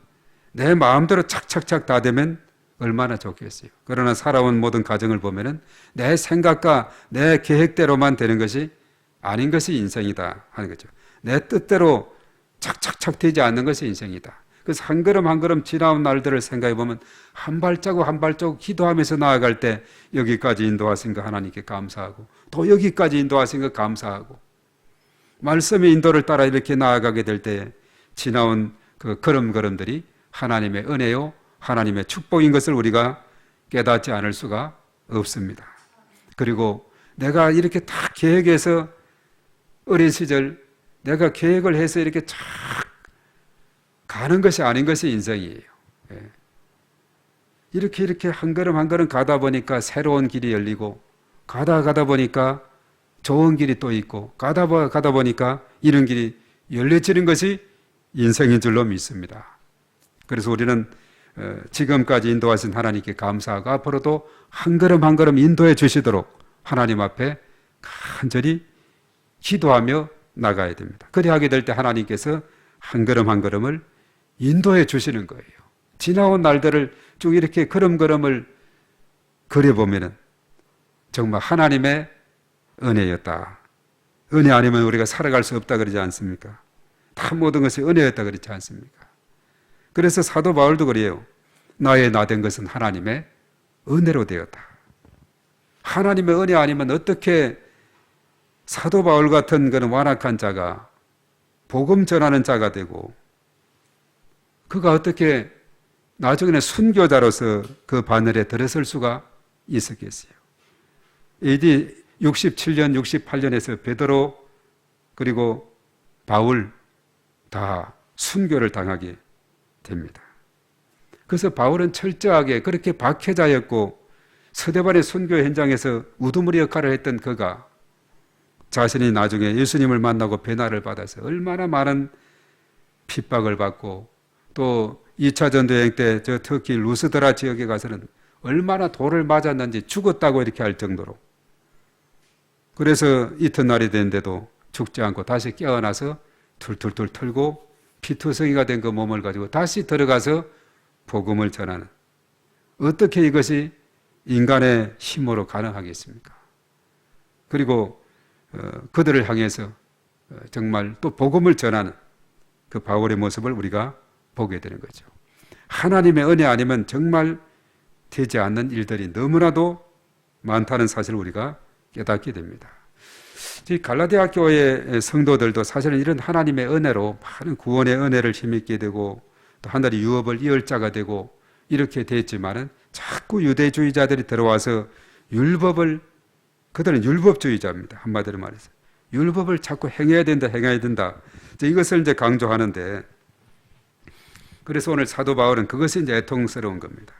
내 마음대로 착착착 다 되면 얼마나 좋겠어요. 그러나 살아온 모든 가정을 보면은 내 생각과 내 계획대로만 되는 것이 아닌 것이 인생이다 하는 거죠. 내 뜻대로 착착착 되지 않는 것이 인생이다. 그래서 한 걸음 한 걸음 지나온 날들을 생각해 보면 한 발자국 한 발자국 기도하면서 나아갈 때 여기까지 인도하신 거 하나님께 감사하고, 또 여기까지 인도하신 거 감사하고, 말씀의 인도를 따라 이렇게 나아가게 될 때 지나온 그 걸음걸음들이 하나님의 은혜요, 하나님의 축복인 것을 우리가 깨닫지 않을 수가 없습니다. 그리고 내가 이렇게 다 계획해서, 어린 시절 내가 계획을 해서 이렇게 쫙 가는 것이 아닌 것이 인생이에요. 이렇게 한 걸음 한 걸음 가다 보니까 새로운 길이 열리고, 가다 보니까 좋은 길이 또 있고, 가다 보니까 이런 길이 열려지는 것이 인생인 줄로 믿습니다. 그래서 우리는 지금까지 인도하신 하나님께 감사하고, 앞으로도 한 걸음 한 걸음 인도해 주시도록 하나님 앞에 간절히 기도하며 나가야 됩니다. 그리 하게 될 때 하나님께서 한 걸음 한 걸음을 인도해 주시는 거예요. 지나온 날들을 쭉 이렇게 걸음걸음을 그려보면은 정말 하나님의 은혜였다. 은혜 아니면 우리가 살아갈 수 없다 그러지 않습니까? 다 모든 것이 은혜였다 그렇지 않습니까? 그래서 사도 바울도 그래요. 나의 나 된 것은 하나님의 은혜로 되었다. 하나님의 은혜 아니면 어떻게 사도 바울 같은 그런 완악한 자가 복음 전하는 자가 되고, 그가 어떻게 나중에는 순교자로서 그 바늘에 들어설 수가 있었겠어요. AD 67년, 68년에서 베드로 그리고 바울 다 순교를 당하게 됩니다. 그래서 바울은 철저하게 그렇게 박해자였고, 서대반의 순교 현장에서 우두머리 역할을 했던 그가 자신이 나중에 예수님을 만나고 배나를 받아서 얼마나 많은 핍박을 받고, 또 2차 전도여행 때 저 터키 루스드라 지역에 가서는 얼마나 돌을 맞았는지 죽었다고 이렇게 할 정도로, 그래서 이튿날이 됐는데도 죽지 않고 다시 깨어나서 툴툴툴 털고 피투성이가 된 그 몸을 가지고 다시 들어가서 복음을 전하는, 어떻게 이것이 인간의 힘으로 가능하겠습니까? 그리고 그들을 향해서 정말 또 복음을 전하는 그 바울의 모습을 우리가 보게 되는 거죠. 하나님의 은혜 아니면 정말 되지 않는 일들이 너무나도 많다는 사실을 우리가 깨닫게 됩니다. 갈라디아 교회의 성도들도 사실은 이런 하나님의 은혜로 많은 구원의 은혜를 힘입게 되고, 또 하늘의 유업을 이을 자가 되고 이렇게 됐지만은 자꾸 유대주의자들이 들어와서 율법을, 그들은 율법주의자입니다. 한마디로 말해서 율법을 자꾸 행해야 된다. 이것을 이제 강조하는데, 그래서 오늘 사도 바울은 그것이 이제 애통스러운 겁니다.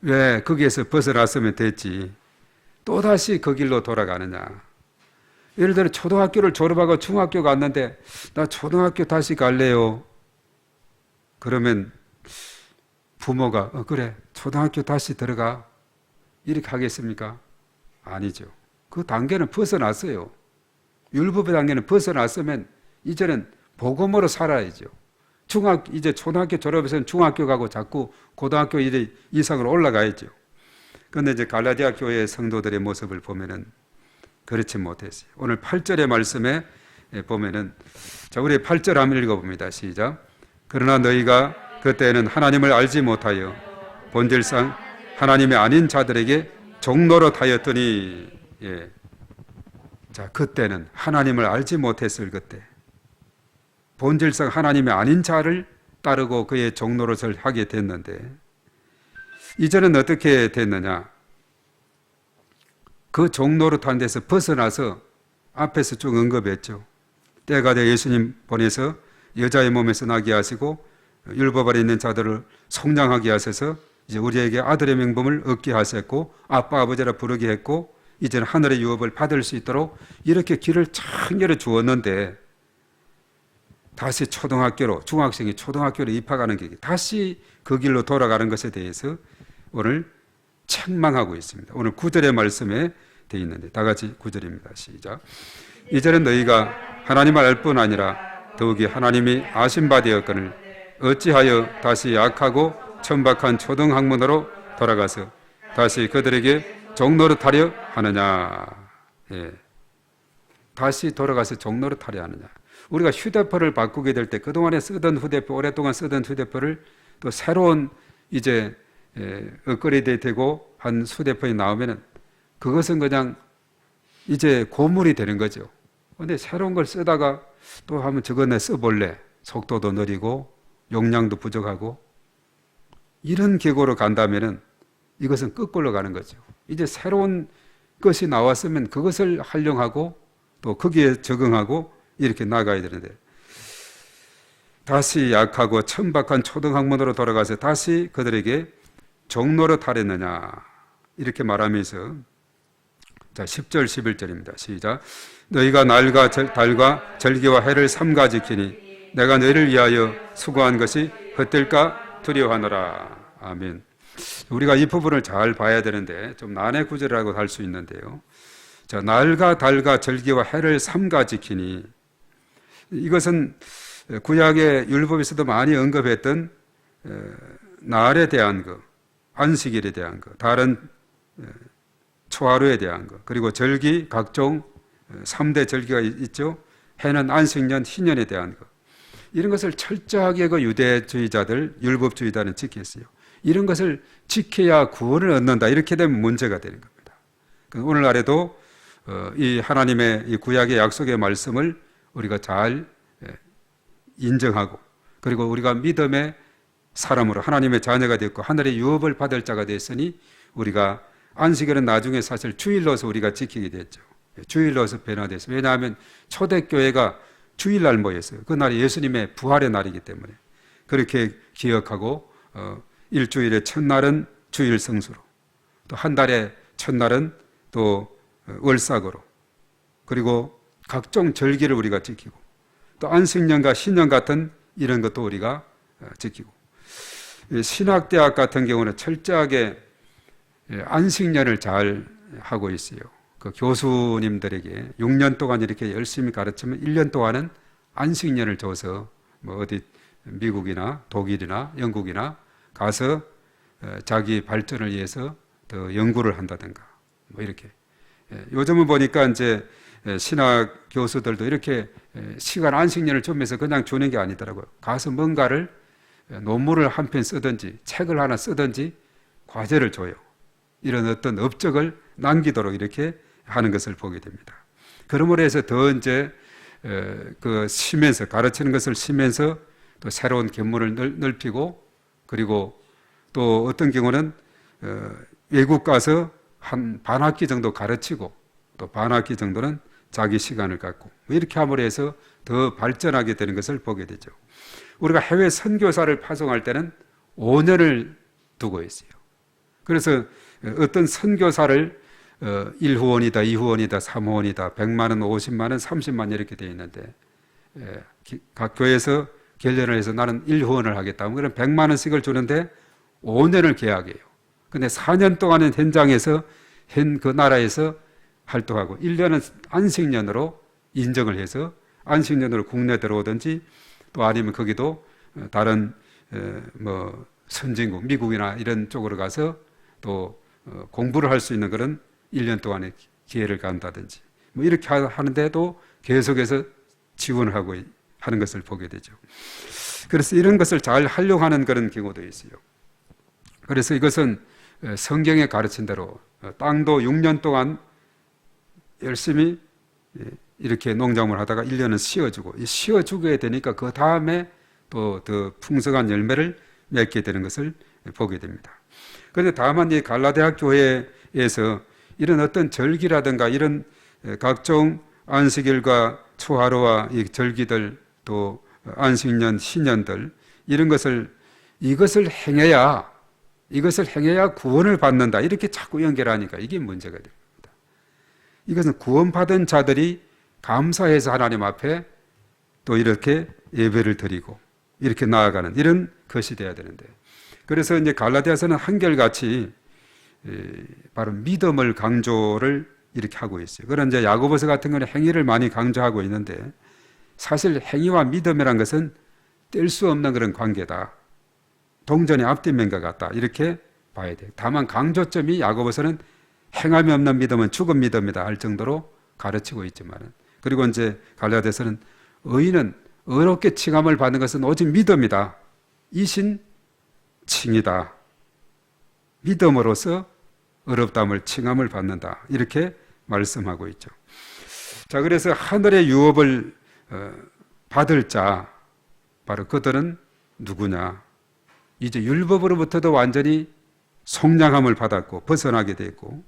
왜 거기에서 벗어났으면 됐지 또다시 그 길로 돌아가느냐. 예를 들어 초등학교를 졸업하고 중학교 갔는데 나 초등학교 다시 갈래요. 그러면 부모가 그래 초등학교 다시 들어가 이렇게 하겠습니까? 아니죠. 그 단계는 벗어났어요. 율법의 단계는 벗어났으면 이제는 복음으로 살아야죠. 이제 초등학교 졸업해서는 중학교 가고 자꾸 고등학교 이상으로 올라가야죠. 그런데 이제 갈라디아 교회 성도들의 모습을 보면은 그렇지 못했어요. 오늘 8절의 말씀에 보면은 자 우리 8절 한번 읽어봅니다. 시작. 그러나 너희가 그때는 하나님을 알지 못하여 본질상 하나님이 아닌 자들에게 종노릇하였더니 예. 자 그때는 하나님을 알지 못했을 그때 본질상 하나님이 아닌 자를 따르고 그의 종노릇을 하게 됐는데 이제는 어떻게 됐느냐. 그 종노릇한 데서 벗어나서 앞에서 쭉 언급했죠. 때가 돼 예수님 보내서 여자의 몸에서 나게 하시고 율법 아래 있는 자들을 속량하게 하셔서 이제 우리에게 아들의 명분을 얻게 하셨고 아빠 아버지라 부르게 했고 이제는 하늘의 유업을 받을 수 있도록 이렇게 길을 참 열어 주었는데 다시 초등학교로 중학생이 초등학교로 입학하는 길 다시 그 길로 돌아가는 것에 대해서 오늘 책망하고 있습니다. 오늘 9절의 말씀에 되어 있는데 다 같이 9절입니다. 시작. 이제는 너희가 하나님을 알 뿐 아니라 더욱이 하나님이 아신 바 되었거늘 어찌하여 다시 약하고 천박한 초등학문으로 돌아가서 다시 그들에게 종노릇하려 하느냐. 예. 다시 돌아가서 종노릇하려 하느냐. 우리가 휴대폰을 바꾸게 될 때 그동안에 쓰던 휴대폰 오랫동안 쓰던 휴대폰을 또 새로운 이제 업그레이드 되고 한 휴대폰이 나오면은 그것은 그냥 이제 고물이 되는 거죠. 그런데 새로운 걸 쓰다가 또 한번 저거 내 써볼래. 속도도 느리고 용량도 부족하고 이런 계고로 간다면은 이것은 거꾸로 가는 거죠. 이제 새로운 것이 나왔으면 그것을 활용하고 또 거기에 적응하고 이렇게 나가야 되는데 다시 약하고 천박한 초등학문으로 돌아가서 다시 그들에게 종노릇 하랬느냐 이렇게 말하면서 자 10절 11절입니다. 시작. 너희가 날과 달과 절기와 해를 삼가 지키니 내가 너희를 위하여 수고한 것이 헛될까 두려워하노라. 아멘. 우리가 이 부분을 잘 봐야 되는데 좀 난해 구절이라고 할 수 있는데요. 자 날과 달과 절기와 해를 삼가 지키니 이것은 구약의 율법에서도 많이 언급했던 날에 대한 것, 안식일에 대한 것, 다른 초하루에 대한 것, 그리고 절기 각종 3대 절기가 있죠. 해는 안식년, 희년에 대한 것. 이런 것을 철저하게 그 유대주의자들, 율법주의자는 지켰어요. 이런 것을 지켜야 구원을 얻는다. 이렇게 되면 문제가 되는 겁니다. 오늘날에도 이 하나님의 이 구약의 약속의 말씀을 우리가 잘 인정하고 그리고 우리가 믿음의 사람으로 하나님의 자녀가 됐고 하늘의 유업을 받을 자가 됐으니 우리가 안식일은 나중에 사실 주일로서 우리가 지키게 됐죠. 주일로서 변화됐어요. 왜냐하면 초대교회가 주일날 모였어요. 그날이 예수님의 부활의 날이기 때문에 그렇게 기억하고 일주일의 첫날은 주일 성수로 또 한 달의 첫날은 또 월삭으로 그리고 각종 절기를 우리가 지키고 또 안식년과 신년 같은 이런 것도 우리가 지키고 신학대학 같은 경우는 철저하게 안식년을 잘 하고 있어요. 그 교수님들에게 6년 동안 이렇게 열심히 가르치면 1년 동안은 안식년을 줘서 뭐 어디 미국이나 독일이나 영국이나 가서 자기 발전을 위해서 더 연구를 한다든가 뭐 이렇게 요즘은 보니까 이제 신학 교수들도 이렇게 시간 안식년을 주면서 그냥 주는 게 아니더라고요. 가서 뭔가를 논문을 한 편 쓰든지 책을 하나 쓰든지 과제를 줘요. 이런 어떤 업적을 남기도록 이렇게 하는 것을 보게 됩니다. 그러므로 해서 더 이제 그 쉬면서 가르치는 것을 쉬면서 또 새로운 견문을 넓히고 그리고 또 어떤 경우는 외국 가서 한 반학기 정도 가르치고 또 반학기 정도는 자기 시간을 갖고 이렇게 함으로 해서 더 발전하게 되는 것을 보게 되죠. 우리가 해외 선교사를 파송할 때는 5년을 두고 있어요. 그래서 어떤 선교사를 1후원이다, 2후원이다, 3후원이다, 100만 원, 50만 원, 30만 원 이렇게 되어 있는데 각 교회에서 결련을 해서 나는 1후원을 하겠다. 그럼 100만 원씩을 주는데 5년을 계약해요. 근데 4년 동안은 현장에서 그 나라에서 활동하고 1년은 안식년으로 인정을 해서 안식년으로 국내 들어오든지 또 아니면 거기도 다른 뭐 선진국 미국이나 이런 쪽으로 가서 또 공부를 할 수 있는 그런 1년 동안의 기회를 간다든지 뭐 이렇게 하는데도 계속해서 지원을 하고 하는 것을 보게 되죠. 그래서 이런 것을 잘 활용하는 그런 경우도 있어요. 그래서 이것은 성경에 가르친 대로 땅도 6년 동안 열심히 이렇게 농작물을 하다가 1년은 쉬어주고 쉬어주게 되니까 그 다음에 또 더 풍성한 열매를 맺게 되는 것을 보게 됩니다. 그런데 다만 이 갈라디아 교회에서 이런 어떤 절기라든가 이런 각종 안식일과 초하루와 이 절기들 또 안식년, 신년들 이런 이것을 행해야 구원을 받는다 이렇게 자꾸 연결하니까 이게 문제가 됩니다. 이것은 구원받은 자들이 감사해서 하나님 앞에 또 이렇게 예배를 드리고 이렇게 나아가는 이런 것이 돼야 되는데 그래서 이제 갈라디아서는 한결같이 바로 믿음을 강조를 이렇게 하고 있어요. 그런 이제 야고보서 같은 경우는 행위를 많이 강조하고 있는데 사실 행위와 믿음이란 것은 뗄 수 없는 그런 관계다. 동전이 앞뒷면과 같다. 이렇게 봐야 돼요. 다만 강조점이 야고보서는 행함이 없는 믿음은 죽은 믿음이다 할 정도로 가르치고 있지만 그리고 이제 갈라디아서는 의인은 의롭게 칭함을 받는 것은 오직 믿음이다. 이신 칭이다. 믿음으로써 의롭다함을 칭함을 받는다. 이렇게 말씀하고 있죠. 자, 그래서 하늘의 유업을 받을 자 바로 그들은 누구냐? 이제 율법으로부터도 완전히 속량함을 받았고 벗어나게 됐고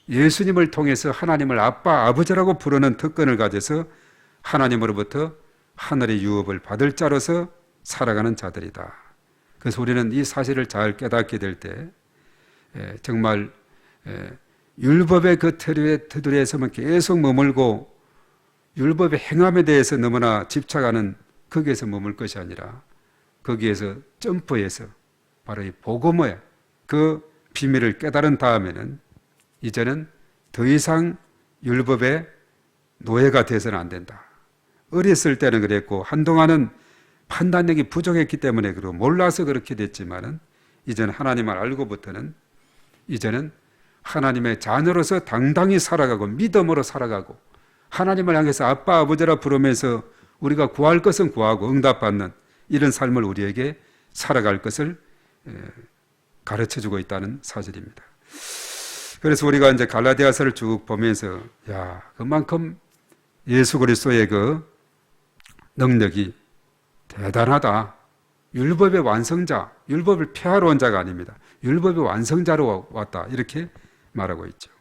예수님을 통해서 하나님을 아빠, 아버지라고 부르는 특권을 가져서 하나님으로부터 하늘의 유업을 받을 자로서 살아가는 자들이다. 그래서 우리는 이 사실을 잘 깨닫게 될 때 정말 율법의 그 테두리에서만 계속 머물고 율법의 행함에 대해서 너무나 집착하는 거기에서 머물 것이 아니라 거기에서 점프해서 바로 이 복음의 그 비밀을 깨달은 다음에는 이제는 더 이상 율법의 노예가 돼서는 안 된다. 어렸을 때는 그랬고 한동안은 판단력이 부족했기 때문에 그러고 몰라서 그렇게 됐지만은 이제는 하나님을 알고부터는 이제는 하나님의 자녀로서 당당히 살아가고 믿음으로 살아가고 하나님을 향해서 아빠 아버지라 부르면서 우리가 구할 것은 구하고 응답받는 이런 삶을 우리에게 살아갈 것을 가르쳐주고 있다는 사실입니다. 그래서 우리가 이제 갈라디아서를 쭉 보면서 그만큼 예수 그리스도의 그 능력이 대단하다. 율법의 완성자, 율법을 폐하러 온 자가 아닙니다. 율법의 완성자로 왔다. 이렇게 말하고 있죠.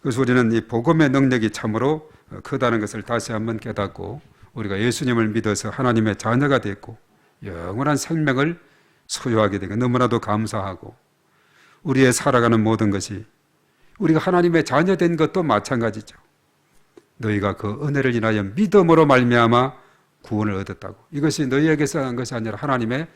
그래서 우리는 이 복음의 능력이 참으로 크다는 것을 다시 한번 깨닫고 우리가 예수님을 믿어서 하나님의 자녀가 됐고 영원한 생명을 소유하게 되고 너무나도 감사하고 우리의 살아가는 모든 것이 우리가 하나님의 자녀 된 것도 마찬가지죠. 너희가 그 은혜를 인하여 믿음으로 말미암아 구원을 얻었다고. 이것이 너희에게서 한 것이 아니라 하나님의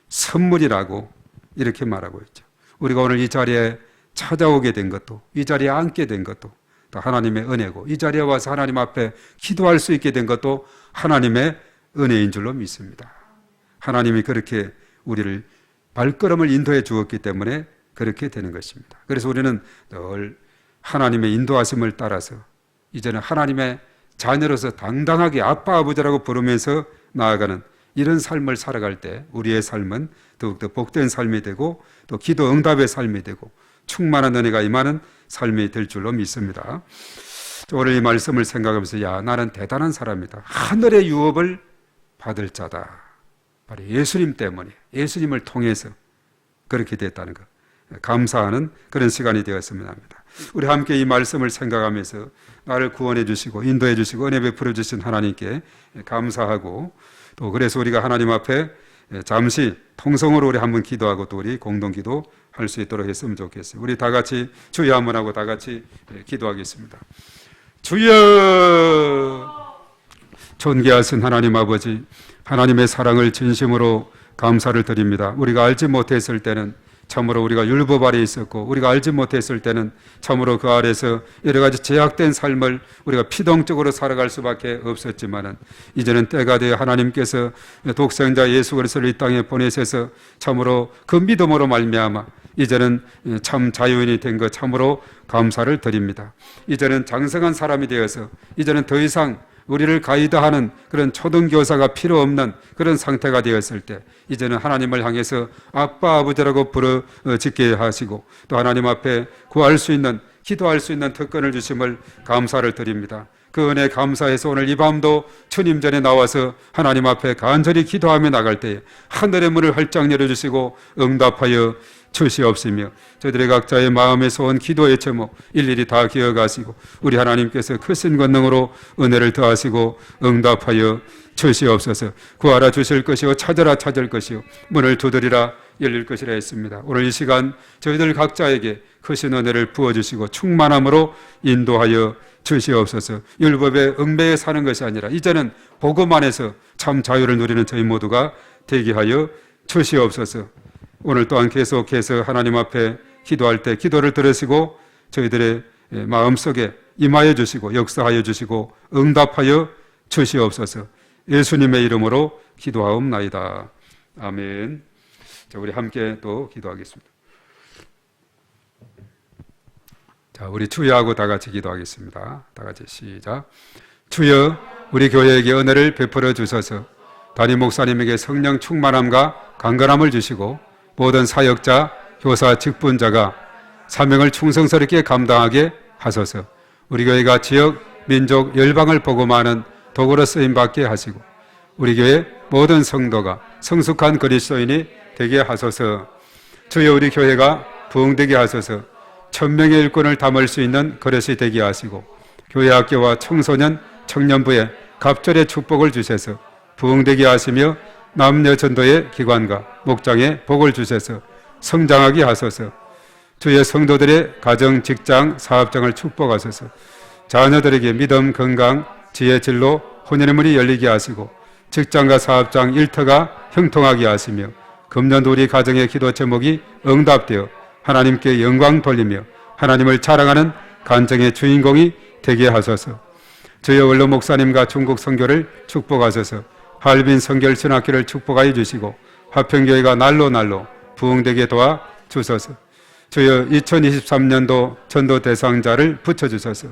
선물이라고 이렇게 말하고 있죠. 우리가 오늘 이 자리에 찾아오게 된 것도 이 자리에 앉게 된 것도 다 하나님의 은혜고 이 자리에 와서 하나님 앞에 기도할 수 있게 된 것도 하나님의 은혜인 줄로 믿습니다. 하나님이 그렇게 우리를 발걸음을 인도해 주었기 때문에 그렇게 되는 것입니다. 그래서 우리는 늘 하나님의 인도하심을 따라서 이제는 하나님의 자녀로서 당당하게 아빠 아버지라고 부르면서 나아가는 이런 삶을 살아갈 때 우리의 삶은 더욱더 복된 삶이 되고 또 기도 응답의 삶이 되고 충만한 은혜가 임하는 삶이 될 줄로 믿습니다. 오늘 이 말씀을 생각하면서 나는 대단한 사람이다. 하늘의 유업을 받을 자다. 바로 예수님 때문에 예수님을 통해서 그렇게 됐다는 것. 감사하는 그런 시간이 되었으면 합니다. 우리 함께 이 말씀을 생각하면서 나를 구원해 주시고 인도해 주시고 은혜 베풀어 주신 하나님께 감사하고 또 그래서 우리가 하나님 앞에 잠시 통성으로 우리 한번 기도하고 또 우리 공동기도 할 수 있도록 했으면 좋겠어요. 우리 다 같이 주여 한번 하고 다 같이 기도하겠습니다. 주여! 존귀하신 하나님 아버지, 하나님의 사랑을 진심으로 감사를 드립니다. 우리가 알지 못했을 때는 참으로 우리가 율법 아래 있었고, 우리가 알지 못했을 때는 참으로 그 아래서 여러 가지 제약된 삶을 우리가 피동적으로 살아갈 수밖에 없었지만은, 이제는 때가 되어 하나님께서 독생자 예수 그리스도를 이 땅에 보내셔서 참으로 그 믿음으로 말미암아 이제는 참 자유인이 된 것 참으로 감사를 드립니다. 이제는 장성한 사람이 되어서 이제는 더 이상 우리를 가이드하는 그런 초등교사가 필요 없는 그런 상태가 되었을 때, 이제는 하나님을 향해서 아빠 아버지라고 부르짖게 하시고, 또 하나님 앞에 구할 수 있는, 기도할 수 있는 특권을 주심을 감사를 드립니다. 그 은혜 감사해서 오늘 이 밤도 주님 전에 나와서 하나님 앞에 간절히 기도하며 나갈 때에 하늘의 문을 활짝 열어주시고 응답하여 주시옵시며, 저희들의 각자의 마음에 소원 기도의 제목 일일이 다 기억하시고 우리 하나님께서 크신 권능으로 은혜를 더하시고 응답하여 주시옵소서. 구하라 주실 것이요 찾으라 찾을 것이요 문을 두드리라 열릴 것이라 했습니다. 오늘 이 시간 저희들 각자에게 크신 은혜를 부어주시고 충만함으로 인도하여 주시옵소서. 율법의 얽매여 사는 것이 아니라 이제는 복음 안에서 참 자유를 누리는 저희 모두가 되게 하여 주시옵소서. 오늘 또한 계속해서 하나님 앞에 기도할 때 기도를 들으시고 저희들의 마음속에 임하여 주시고 역사하여 주시고 응답하여 주시옵소서. 예수님의 이름으로 기도하옵나이다. 아멘. 자, 우리 함께 또 기도하겠습니다. 자, 우리 주여하고 다 같이 기도하겠습니다. 다 같이 시작. 주여, 우리 교회에게 은혜를 베풀어 주셔서 담임 목사님에게 성령 충만함과 강건함을 주시고 모든 사역자, 교사, 직분자가 사명을 충성스럽게 감당하게 하소서. 우리 교회가 지역, 민족, 열방을 복음하는 도구로 쓰임받게 하시고 우리 교회 모든 성도가 성숙한 그리스도인이 되게 하소서. 주여, 우리 교회가 부흥되게 하소서. 1000명의 일꾼을 담을 수 있는 그릇이 되게 하시고 교회 학교와 청소년, 청년부에 갑절의 축복을 주셔서 부흥되게 하시며 남녀 전도의 기관과 목장에 복을 주셔서 성장하게 하소서. 주의 성도들의 가정, 직장, 사업장을 축복하소서. 자녀들에게 믿음, 건강, 지혜, 진로, 혼연의 문이 열리게 하시고 직장과 사업장 일터가 형통하게 하시며 금년도 우리 가정의 기도 제목이 응답되어 하나님께 영광 돌리며 하나님을 자랑하는 간증의 주인공이 되게 하소서. 주여, 원로 목사님과 중국 선교를 축복하소서. 할빈 선결 신학교를 축복하여 주시고 화평교회가 날로 부흥되게 도와 주소서. 주여, 2023년도 전도 대상자를 붙여주소서.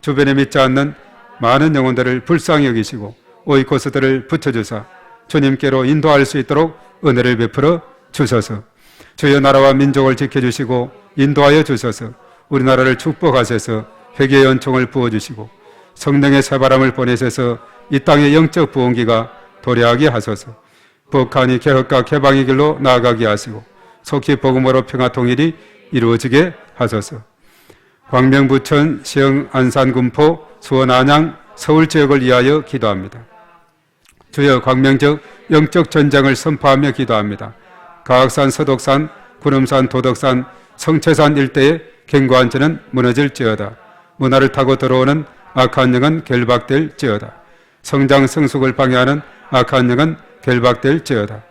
주변에 믿지 않는 많은 영혼들을 불쌍히 여기시고 오이코스들을 붙여주사 주님께로 인도할 수 있도록 은혜를 베풀어 주소서. 주여, 나라와 민족을 지켜주시고 인도하여 주소서. 우리나라를 축복하셔서 회개의 은총을 부어주시고 성령의 새바람을 보내셔서 이 땅의 영적 부흥기가 도래하게 하소서. 북한이 개혁과 개방의 길로 나아가게 하시고 속히 복음으로 평화 통일이 이루어지게 하소서. 광명, 부천, 시흥, 안산, 군포, 수원, 안양, 서울 지역을 위하여 기도합니다. 주여, 광명적 영적 전쟁을 선포하며 기도합니다. 가악산, 서독산, 구름산, 도덕산, 성채산 일대의 견고한 전은 무너질지어다. 문화를 타고 들어오는 악한 영은 결박될지어다. 성장 성숙을 방해하는 악한 영은 결박될지어다.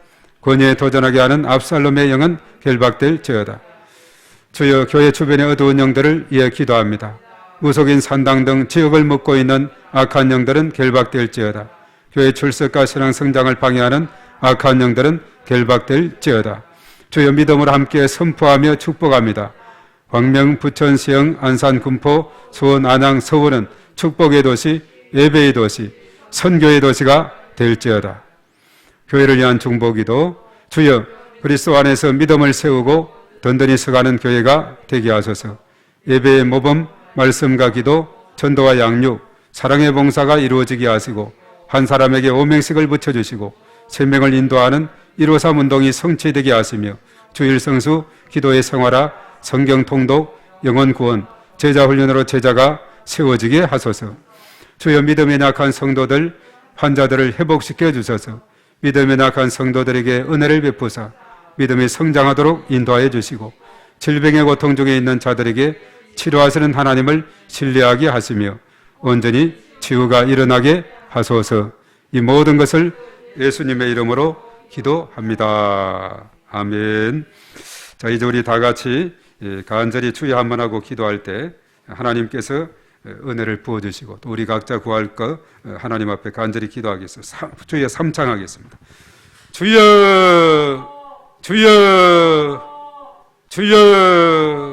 권위에 도전하게 하는 압살롬의 영은 결박될지어다. 주여, 교회 주변의 어두운 영들을 위해 기도합니다. 무속인 산당 등 지역을 묶고 있는 악한 영들은 결박될지어다. 교회 출석과 신앙 성장을 방해하는 악한 영들은 결박될지어다. 주여, 믿음으로 함께 선포하며 축복합니다. 광명, 부천, 시흥, 안산, 군포, 수원, 안양, 서울은 축복의 도시, 예배의 도시, 선교의 도시가 될지어다. 교회를 위한 중보기도. 주여, 그리스도 안에서 믿음을 세우고 든든히 서가는 교회가 되게 하소서. 예배의 모범, 말씀과 기도, 전도와 양육, 사랑의 봉사가 이루어지게 하시고 한 사람에게 오명식을 붙여주시고 생명을 인도하는 153 운동이 성취되게 하시며 주일 성수, 기도의 생활화, 성경 통독, 영혼 구원, 제자 훈련으로 제자가 세워지게 하소서. 주여, 믿음에 약한 성도들, 환자들을 회복시켜 주소서. 믿음이 낙한 성도들에게 은혜를 베푸사 믿음이 성장하도록 인도하여 주시고 질병의 고통 중에 있는 자들에게 치료하시는 하나님을 신뢰하게 하시며 온전히 치유가 일어나게 하소서. 이 모든 것을 예수님의 이름으로 기도합니다. 아멘. 자, 이제 우리 다 같이 간절히 주여 한번 하고 기도할 때 하나님께서 은혜를 부어주시고 또 우리 각자 구할 것 하나님 앞에 간절히 기도하겠습니다. 주여 삼창하겠습니다. 주여, 주여, 주여.